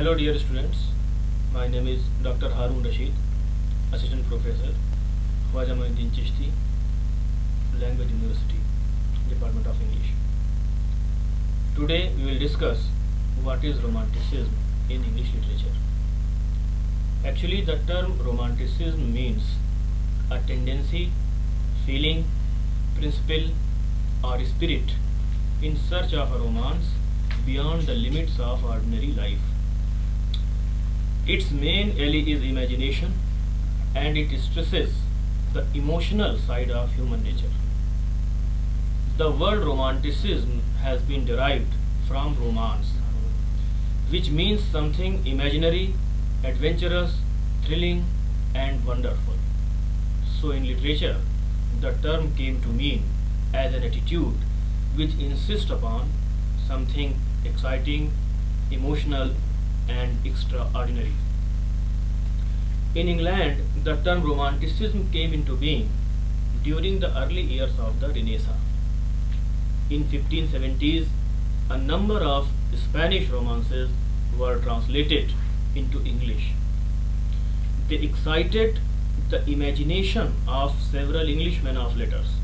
Hello dear students, my name is Dr. Harun Rashid, Assistant Professor, Khwaja Moinuddin Chishti, Language University, Department of English. Today we will discuss what is Romanticism in English literature. Actually the term Romanticism means a tendency, feeling, principle or spirit in search of a romance beyond the limits of ordinary life. Its main ally is imagination, and it stresses the emotional side of human nature. The word romanticism has been derived from romance, which means something imaginary, adventurous, thrilling and wonderful. So in literature, the term came to mean as an attitude which insists upon something exciting, emotional and extraordinary. In England, the term Romanticism came into being during the early years of the Renaissance. In 1570s, a number of Spanish romances were translated into English. They excited the imagination of several English men of letters.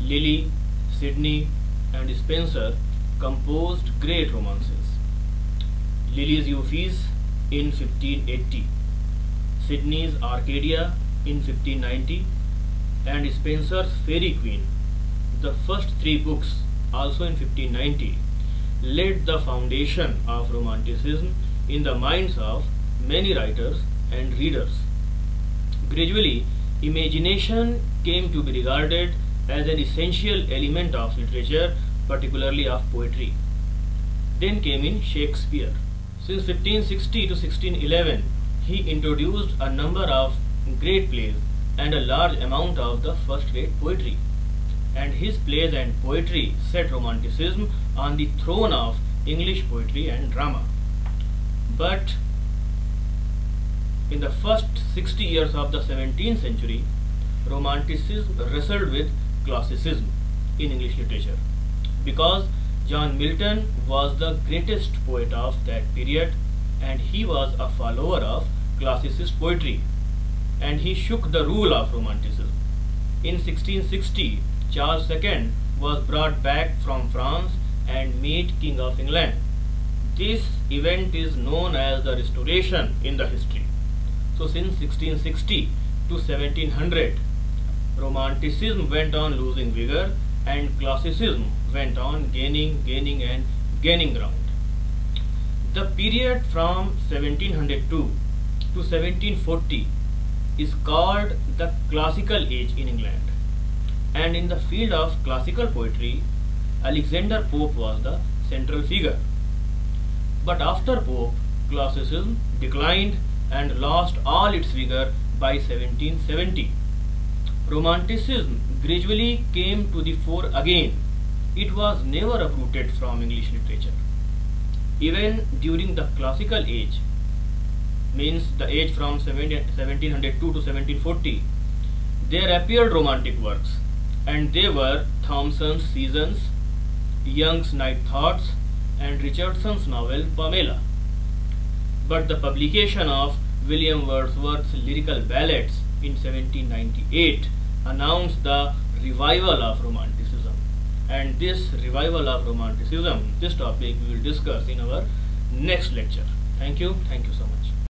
Lilly, Sidney and Spenser composed great romances. Lilly's Euphues in 1580, Sidney's Arcadia in 1590 and Spenser's Fairy Queen, the first three books also in 1590, laid the foundation of Romanticism in the minds of many writers and readers. Gradually, imagination came to be regarded as an essential element of literature, particularly of poetry. Then came in Shakespeare. Since 1560 to 1611, he introduced a number of great plays and a large amount of the first-rate poetry. And his plays and poetry set Romanticism on the throne of English poetry and drama. But in the first 60 years of the 17th century, Romanticism wrestled with Classicism in English literature, because John Milton was the greatest poet of that period and he was a follower of classicist poetry, and he shook the rule of Romanticism. In 1660, Charles II was brought back from France and made King of England. This event is known as the Restoration in the history. So since 1660 to 1700, Romanticism went on losing vigor and Classicism went on gaining ground. The period from 1702 to 1740 is called the Classical Age in England, and in the field of classical poetry, Alexander Pope was the central figure. But after Pope, Classicism declined and lost all its vigor by 1770. Romanticism gradually came to the fore again. It was never uprooted from English literature. Even during the Classical Age, means the age from 1702 to 1740, there appeared romantic works, and they were Thomson's Seasons, Young's Night Thoughts and Richardson's novel Pamela. But the publication of William Wordsworth's Lyrical Ballads in 1798 announced the revival of Romanticism, and this revival of Romanticism, this topic we will discuss in our next lecture. Thank you so much.